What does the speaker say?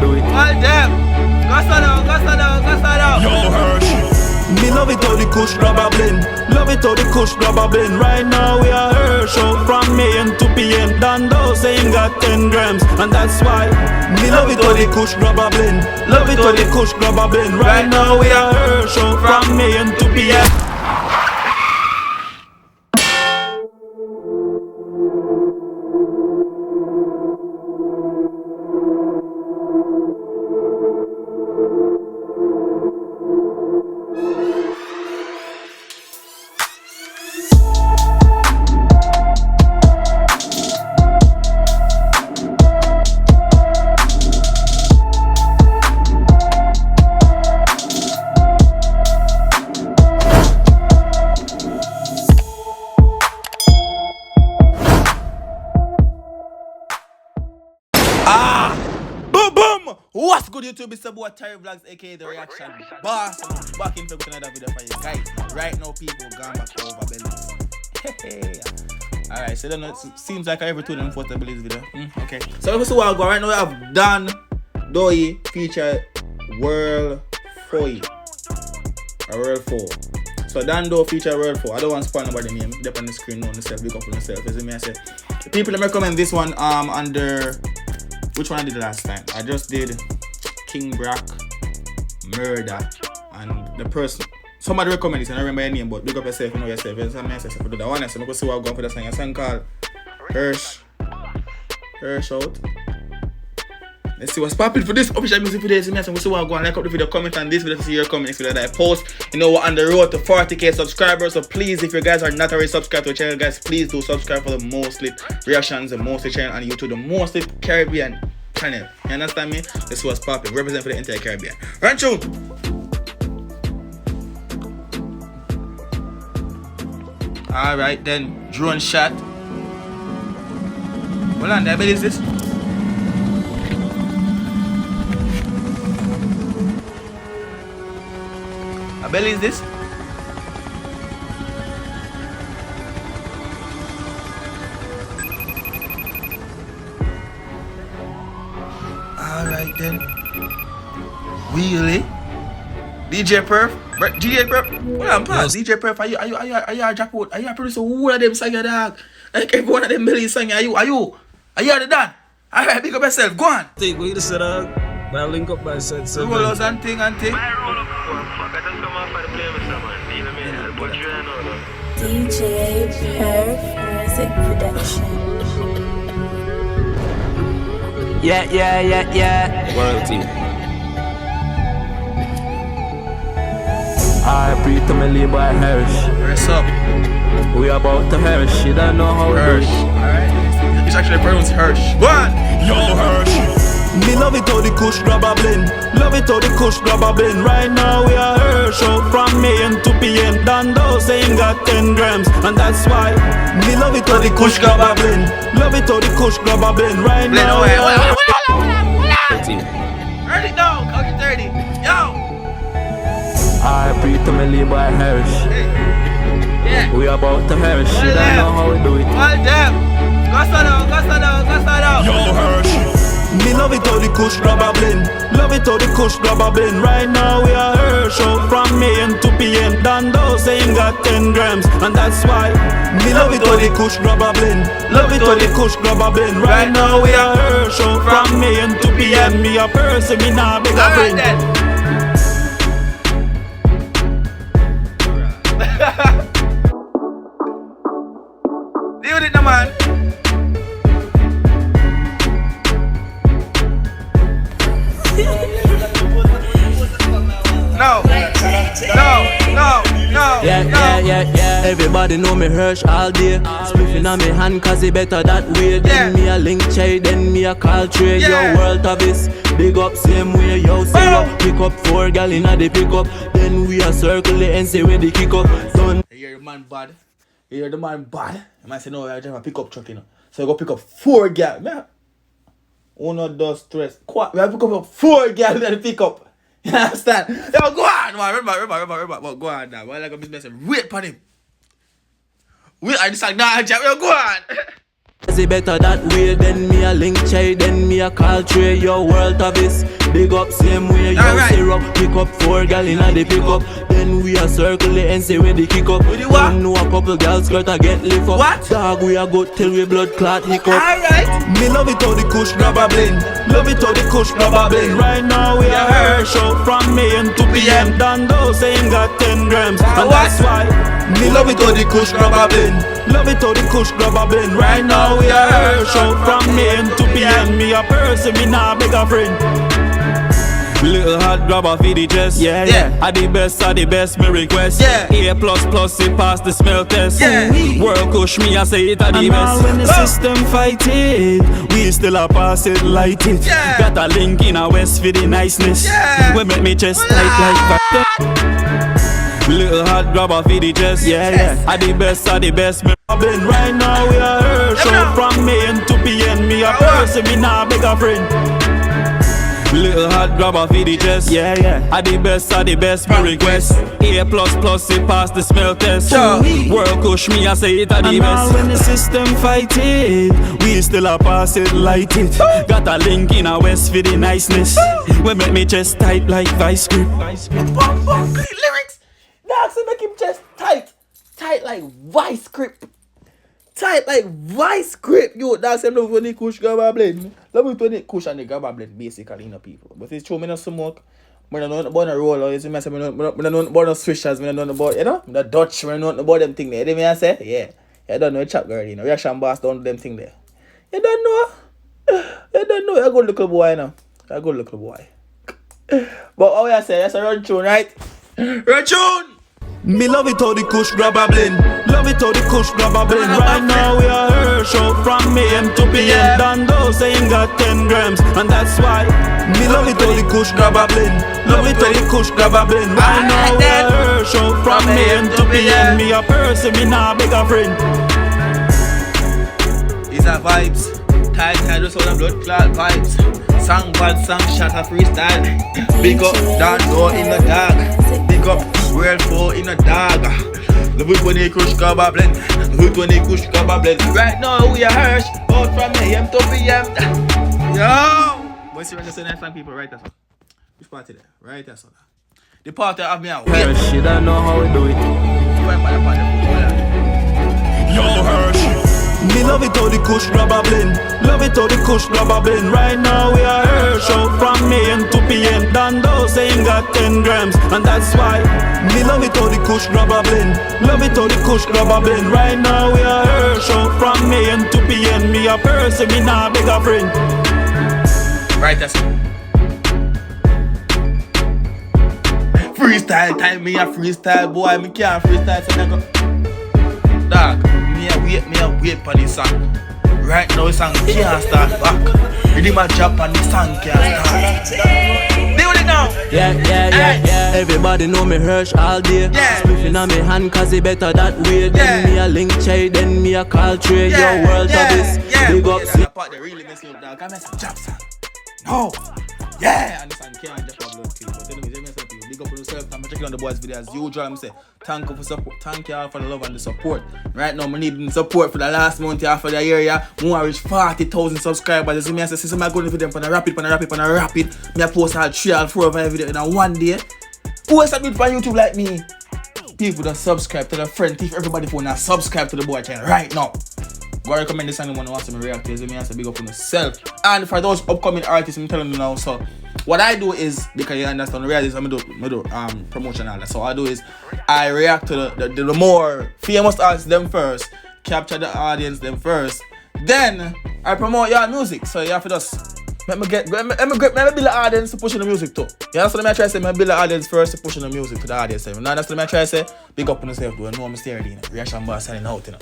do it. All them. Go down. Yo, Hersh. Me love it how the kush grab a blend. Love it how the kush grab a blend. Right now we are Hersh out from AM to PM. Dando saying got 10 grams, and that's why me love it how the kush grab a blend. Love it how the kush grab a blend. Right now we are Hersh out from AM to PM. What's good, YouTube? It's the boy Tyrekevlogs, aka The Reaction Boss. I'm back in for another video for you guys. Right now, people gone back over Belize. Alright, so then it seems like I ever told them for the Belize video. Okay. So let me see what I go. Right now we have Dan Doi feature Worl 4. Or Worl 4. So Dan Doi feature Worl 4. I don't want to spoil nobody name. They're on the screen now. Myself, big up on myself. As me I say. The people that recommend this one under. Which one I did last time? I just did King Brack, Murder, and the person. Somebody recommended this, and I remember your name, but big up yourself, you know yourself. It's me yourself to do that one. So I'm going to see what I'm going for this song. A song called Hersh. Hersh out. Let's see what's popping for this official music video. So we'll see what I'm going. Like up the video, comment on this video to see your comments that I post. You know, we're on the road to 40k subscribers. So please, if you guys are not already subscribed to the channel, guys, please do subscribe for the most lit reactions, the most lit channel on YouTube, the most lit Caribbean channel. You understand me? This was popping. Represent for the entire Caribbean. Run through. Alright then, drone shot. Hold on, there, is this? I bet is this? Alright then. Really? DJ Perf? DJ Perf? What am I? DJ Perf, are you a drop out? Are you a producer? Who are them song your dog? Like every one of them Belize song, are you the Dan? Alright, big up yourself, go on. Take what you said, dog. But link up by said so. Roll us and thing and thing. DJ Perf Music Production. Yeah. World team. I pre to me lead by Hersh. What's up? We about to Hersh. You don't know how Hersh. it Alright. It's actually pronounced Hersh. Go on. Yo, Hersh. Me love it how the kush grab a blend. Love it how the kush grab a blend. Right now we are Hersh out from AM to PM. Dando saying got 10 grams, and that's why me love it how the kush grab a blend. Love it how the kush grab a blend. Right now we are Turn it down, count to 30. Yo! I pre to me lead by Hersh. Hey. Yeah. We about to Hersh. You don't know how we do it. All them. Go down. Yo, Hersh. Me love it how the kush grab a blend. Love it how the kush grab a blend. Right now we are Hersh out from AM to PM. Dando saying got 10 grams, and that's why me love it how the kush grab a blend. Love it how the kush grab a blend. Right now we are Hersh out from AM to PM. Me a person, me nah beg a friend. Deal with it now, man. No. Yeah. Everybody know me Hersh all day. Spliffing on me hand cause it better that way. Then me a link chai, then me a call tray. Yo, World Tavis, big up same way. Yo, say up, pick up 4 gal inna the pick up. Then we a circle the and say when the kick up. Done. You hear the man bad? You hear the man bad? You might say no, I drive a pickup truck, you know. So you go pick up 4 gal. Man, uno, dos, tres, cuatro. We have to pick up 4 gal in the pickup. You understand? Yo, go on, man. Remember. But go on now. Why like a business and wait for him. Wait, I decide, nah, Jack, yo, go on. It better that way, then me a link Chai, then me a call Trey. Yo, world of this, big up same way. Yo, Alright. syrup, pick up 4 gal inna the pick up. Then we a circle the NC when the kick up. With the what? Don't know a couple gals skirt a get lift up. What? Dog, we a go till we blood clot hiccup. Alright. Me love it how the kush grab a blend. Love it how the kush grab a blend. Right now we are Hersh out from AM to PM. Dando saying got 10 grams, and that's why me love it how the kush grab a blend. Love it how the kush grab a blend. Right now we are Hersh out from AM to PM. Me a person, me nah beg a friend. Little hot grabber for the chest. Yeah, Yeah. Are the best, me request. Yeah. A++, it pass the smell test. Yeah. World kush, me I say it are the And best. all when the system fight it, We still a pass it, light it. Yeah. Got a link in a west for the niceness. Yeah. We make me chest tight like that. Little hot grabber for the chest. Yes. Are the best, me rubbing. Right now we are Hersh Yeah, out from AM to PM. Me a person, me nah beg a friend. Little hot grabber for the chest. Are the best, me request. A++, it pass the smell test. Sure. World kush, me I say it are the and all best. when the system fight it, We still a pass it, light it. Got a link in a west for the niceness. We make me chest tight like vice grip. Lyrics. Dog say make him chest tight. Tight like vice grip. Tight like vice grip. Yo, dog say love when the kush grabber blend. Love it when the kush and the grabber blend basically in the people. But it's true, me no smoke. I don't know about the roller. You see me say, I don't know about the swishers. I don't know about, you know, the Dutch. I don't know about them thing there. You know what I say? Yeah. I don't know, chap girl, you know. Reaction boss don't do them thing there. You don't know. You don't know. You're a good little boy now. You're a good little boy. But how you say? That's a run tune, right? Run tune! Me love it how the kush grab a blend. Love it how the kush grab a blend. Right now we are Hersh out from AM to PM. Dando saying got 10 grams, and that's why me love it how the kush grab a blend. Love it how the kush grab a blend. Right now we are Hersh out from AM to PM. Me a person, me nah beg a friend. These are vibes. Tight just all the blood clot vibes. Song bad, song shot a freestyle. Big up Dando in the dog. Big up Worl 4 in the dog. Love it when they kush grabber blend. Love it when they kush grabber blend. Right now we are Hersh out from AM to PM. Yo! What's your understanding song people? Right there, sir. Which party there? Right there, sir. The party of me out. Wait. She don't know how we do it. You went by the party. Yo Hersh. Me love it how the kush grab a blend. Love it how the kush grab a blend. Right now we are Hersh out from AM to PM. Dando saying got 10 grams, and that's why me love it how the kush grab a blend. Love it how the kush grab a blend. Right now we are Hersh out from AM to PM. Me a person, me nah beg a friend. Right there, sir. Freestyle time, me a freestyle boy. Me can't freestyle, so I go. Dog, me a wait for this song. Right now, the song can't start back. Rhythm a drop and the song can't start. Deal with it now. Yeah. Everybody know me Hersh all day. Yeah. Spliffing on me hand cause it better that way. Then Yeah. me a link Chai, then me a call Trey. Yo, world of this, big up That's the part that really mess me up, dog. I mess up drop song. No. Yeah. And the song can't drop a blood clean. But anyways, you mess up you. Big up on yourself. I'm checking on the boys' videos. You usual, I'm say thank you for support. Thank you all for the love and the support. Right now, I need support for the last month after the year. Yeah. More reach 40,000 subscribers. You see me, I say, see me going for them for the rapid. Me I post all 3 or 4 of my video in one day. Who else do it for YouTube like me? People that subscribe to the friend. If everybody for now subscribe to the boy channel right now. Go recommend this anyone who wants to react to it. Me I say big up on yourself. And for those upcoming artists, I'm telling you now. So what I do is, because you understand the reality, I do promotion and that. So what I do is I react to the more famous artists them first, capture the audience them first, then I promote your music. So you have to just let me build the audience to push in the music too. You understand what I try to say? I build the audience first to push in the music to the audience. Now that's what I try to say. Big up on yourself, do I know I'm staring in it. Reaction boss signing out, you know.